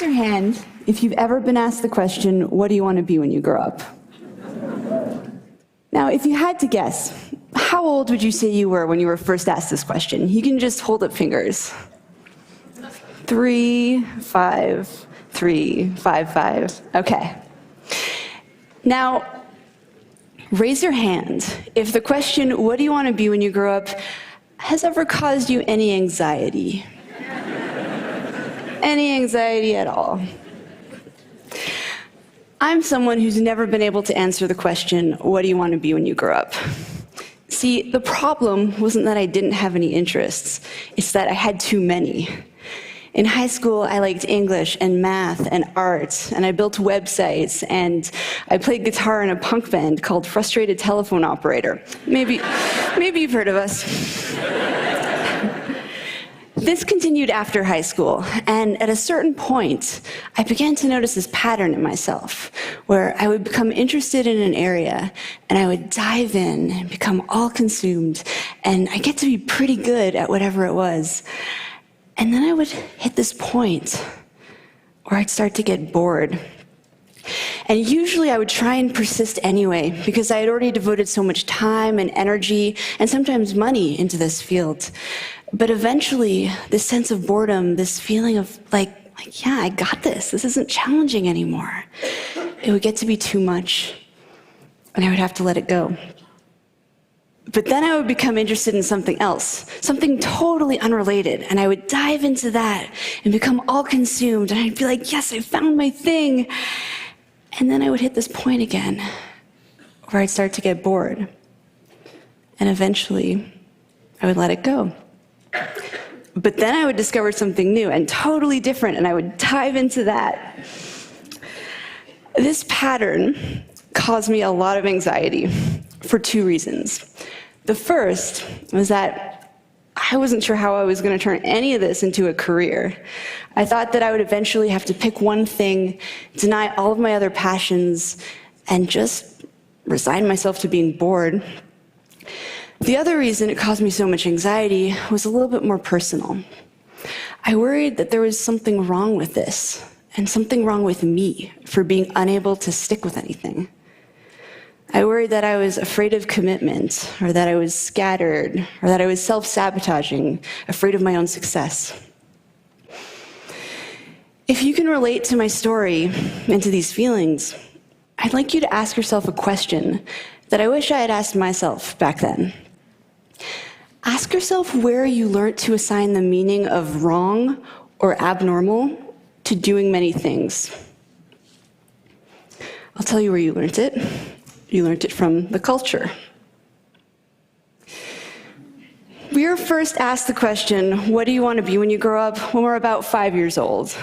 Raise your hand if you've ever been asked the question, what do you want to be when you grow up? Now, if you had to guess, how old would you say you were when you were first asked this question? You can just hold up fingers. 3, 5, 3, 5, 5. Okay. Now, raise your hand if the question, what do you want to be when you grow up, has ever caused you any anxiety? Any anxiety at all? I'm someone who's never been able to answer the question, what do you want to be when you grow up? See, the problem wasn't that I didn't have any interests, it's that I had too many. In high school, I liked English and math and art, and I built websites, and I played guitar in a punk band called Frustrated Telephone Operator. Maybe you've heard of us. This continued after high school, and at a certain point, I began to notice this pattern in myself, where I would become interested in an area, and I would dive in and become all consumed, and I get to be pretty good at whatever it was. And then I would hit this point where I'd start to get bored. And usually I would try and persist anyway, because I had already devoted so much time and energy, and sometimes money, into this field. But eventually, this sense of boredom, this feeling of like, yeah, I got this. This isn't challenging anymore. It would get to be too much, and I would have to let it go. But then I would become interested in something else, something totally unrelated, and I would dive into that and become all consumed, and I'd be like, yes, I found my thing. And then I would hit this point again, where I'd start to get bored. And eventually, I would let it go. But then I would discover something new and totally different, and I would dive into that. This pattern caused me a lot of anxiety for 2 reasons. The first was that I wasn't sure how I was going to turn any of this into a career. I thought that I would eventually have to pick one thing, deny all of my other passions, and just resign myself to being bored. The other reason it caused me so much anxiety was a little bit more personal. I worried that there was something wrong with this, and something wrong with me for being unable to stick with anything. I worried that I was afraid of commitment, or that I was scattered, or that I was self-sabotaging, afraid of my own success. If you can relate to my story and to these feelings, I'd like you to ask yourself a question that I wish I had asked myself back then. Ask yourself where you learned to assign the meaning of wrong or abnormal to doing many things. I'll tell you where you learned it. You learned it from the culture. We were first asked the question, what do you want to be when you grow up, when we're about 5 years old.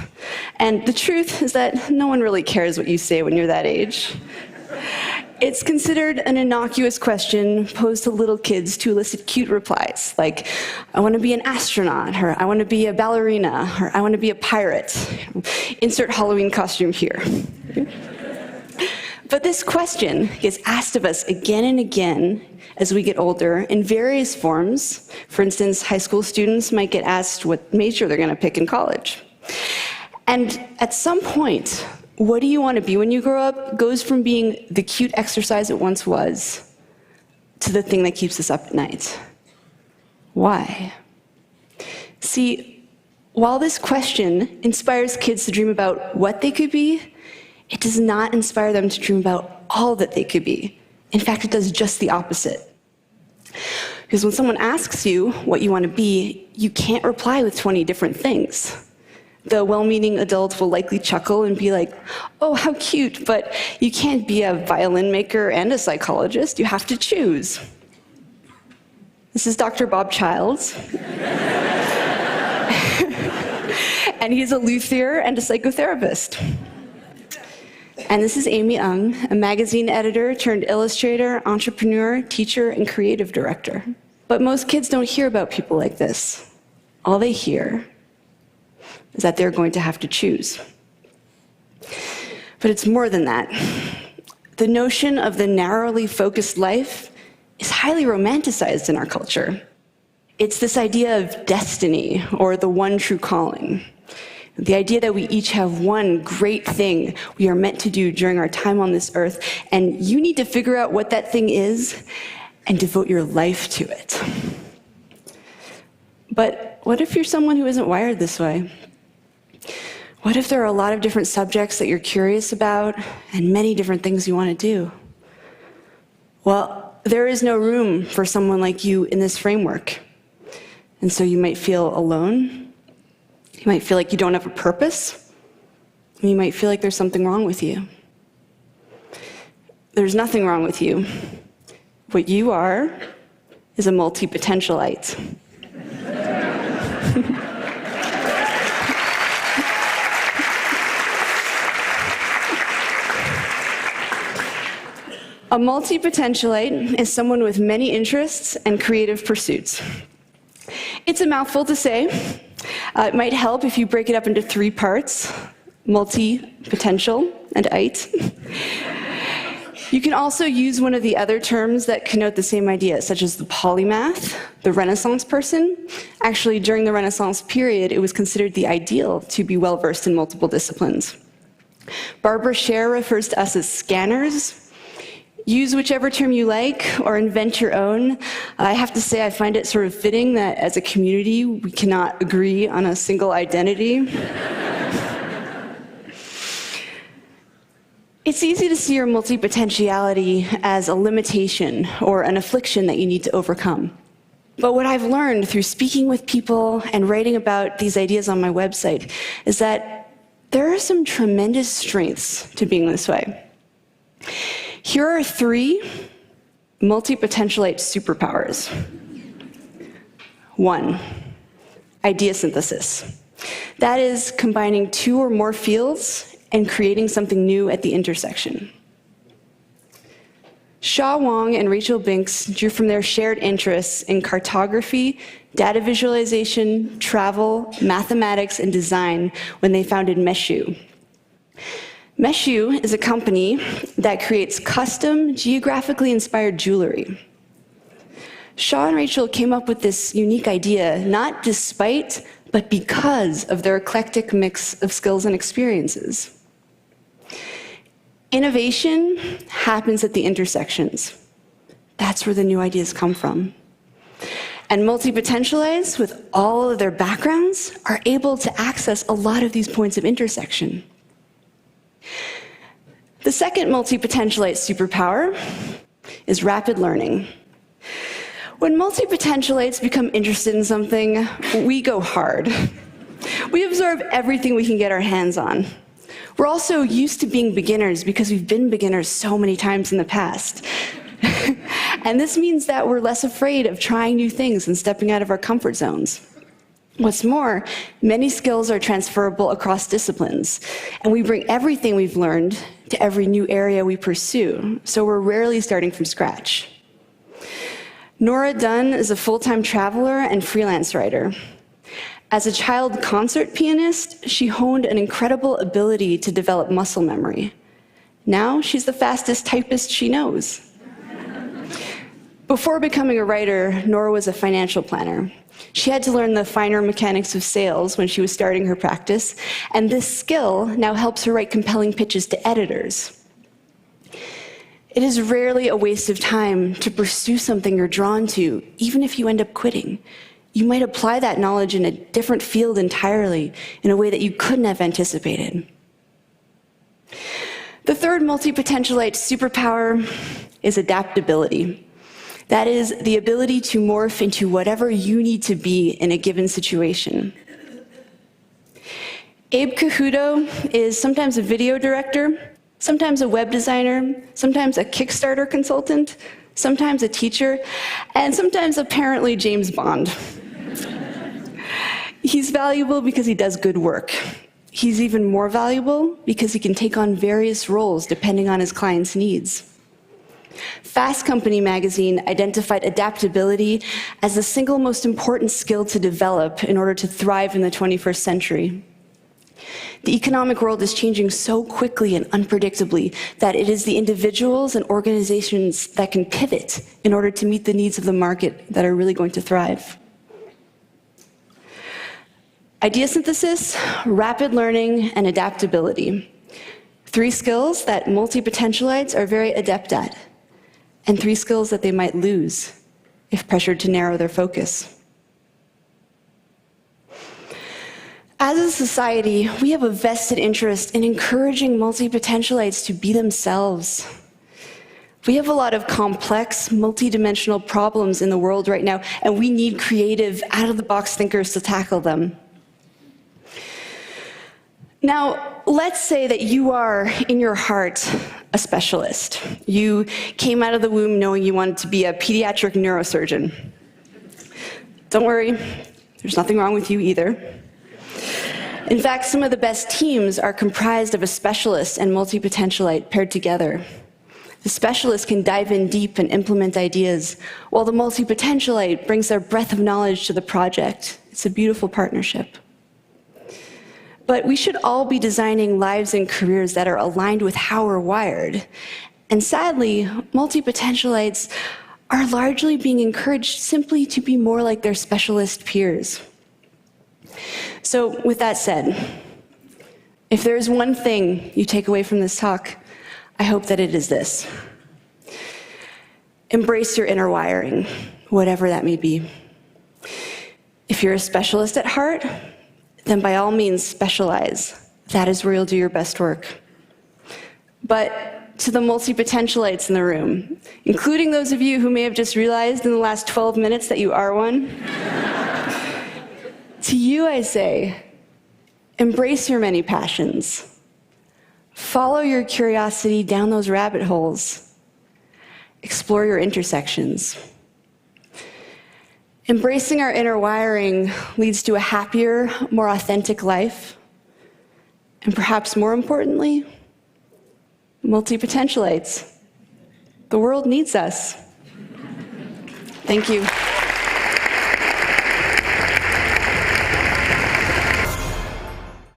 And the truth is that no one really cares what you say when you're that age. It's considered an innocuous question posed to little kids to elicit cute replies, like, I want to be an astronaut, or I want to be a ballerina, or I want to be a pirate. Insert Halloween costume here. But this question gets asked of us again and again as we get older in various forms. For instance, high school students might get asked what major they're going to pick in college. And at some point, what do you want to be when you grow up goes from being the cute exercise it once was to the thing that keeps us up at night. Why? See, while this question inspires kids to dream about what they could be, it does not inspire them to dream about all that they could be. In fact, it does just the opposite. Because when someone asks you what you want to be, you can't reply with 20 different things. The well-meaning adult will likely chuckle and be like, oh, how cute, but you can't be a violin maker and a psychologist. You have to choose. This is Dr. Bob Childs. And he's a luthier and a psychotherapist. And this is Amy Ung, a magazine editor turned illustrator, entrepreneur, teacher, and creative director. But most kids don't hear about people like this. All they hear is that they're going to have to choose. But it's more than that. The notion of the narrowly focused life is highly romanticized in our culture. It's this idea of destiny, or the one true calling. The idea that we each have one great thing we are meant to do during our time on this earth, and you need to figure out what that thing is and devote your life to it. But what if you're someone who isn't wired this way? What if there are a lot of different subjects that you're curious about and many different things you want to do? Well, there is no room for someone like you in this framework. And so you might feel alone. You might feel like you don't have a purpose. And you might feel like there's something wrong with you. There's nothing wrong with you. What you are is a multi-potentialite. A multi-potentialite is someone with many interests and creative pursuits. It's a mouthful to say. It might help if you break it up into 3 parts: multi-potential and ite. You can also use one of the other terms that connote the same idea, such as the polymath, the Renaissance person. Actually, during the Renaissance period, it was considered the ideal to be well-versed in multiple disciplines. Barbara Scher refers to us as scanners. Use whichever term you like, or invent your own. I have to say, I find it sort of fitting that as a community, we cannot agree on a single identity. It's easy to see your multi-potentiality as a limitation or an affliction that you need to overcome. But what I've learned through speaking with people and writing about these ideas on my website is that there are some tremendous strengths to being this way. Here are 3 multi-potentialite superpowers. 1, idea synthesis. That is combining 2 or more fields and creating something new at the intersection. Shaw Wong and Rachel Binks drew from their shared interests in cartography, data visualization, travel, mathematics, and design when they founded Meshu. Meshu is a company that creates custom, geographically inspired jewelry. Shaw and Rachel came up with this unique idea, not despite, but because of their eclectic mix of skills and experiences. Innovation happens at the intersections. That's where the new ideas come from. And multi-potentialites, with all of their backgrounds, are able to access a lot of these points of intersection. The second multi-potentialite superpower is rapid learning. When multi-potentialites become interested in something, we go hard. We absorb everything we can get our hands on. We're also used to being beginners because we've been beginners so many times in the past. And this means that we're less afraid of trying new things and stepping out of our comfort zones. What's more, many skills are transferable across disciplines, and we bring everything we've learned to every new area we pursue, so we're rarely starting from scratch. Nora Dunn is a full-time traveler and freelance writer. As a child concert pianist, she honed an incredible ability to develop muscle memory. Now she's the fastest typist she knows. Before becoming a writer, Nora was a financial planner. She had to learn the finer mechanics of sales when she was starting her practice, and this skill now helps her write compelling pitches to editors. It is rarely a waste of time to pursue something you're drawn to, even if you end up quitting. You might apply that knowledge in a different field entirely, in a way that you couldn't have anticipated. The third multi-potentialite superpower is adaptability. That is the ability to morph into whatever you need to be in a given situation. Abe Cajudo is sometimes a video director, sometimes a web designer, sometimes a Kickstarter consultant, sometimes a teacher, and sometimes apparently James Bond. He's valuable because he does good work. He's even more valuable because he can take on various roles depending on his client's needs. Fast Company magazine identified adaptability as the single most important skill to develop in order to thrive in the 21st century. The economic world is changing so quickly and unpredictably that it is the individuals and organizations that can pivot in order to meet the needs of the market that are really going to thrive. Idea synthesis, rapid learning, and adaptability. 3 skills that multi-potentialites are very adept at, and 3 skills that they might lose if pressured to narrow their focus. As a society, we have a vested interest in encouraging multi-potentialites to be themselves. We have a lot of complex, multidimensional problems in the world right now, and we need creative, out-of-the-box thinkers to tackle them. Now, let's say that you are, in your heart, a specialist. You came out of the womb knowing you wanted to be a pediatric neurosurgeon. Don't worry, there's nothing wrong with you either. In fact, some of the best teams are comprised of a specialist and multi-potentialite paired together. The specialist can dive in deep and implement ideas, while the multi-potentialite brings their breadth of knowledge to the project. It's a beautiful partnership. But we should all be designing lives and careers that are aligned with how we're wired. And sadly, multi-potentialites are largely being encouraged simply to be more like their specialist peers. So with that said, if there is one thing you take away from this talk, I hope that it is this. Embrace your inner wiring, whatever that may be. If you're a specialist at heart, then by all means specialize. That is where you'll do your best work. But to the multi-potentialites in the room, including those of you who may have just realized in the last 12 minutes that you are one, to you I say, embrace your many passions. Follow your curiosity down those rabbit holes. Explore your intersections. Embracing our inner wiring leads to a happier, more authentic life. And perhaps more importantly, multi-potentialites. The world needs us. Thank you.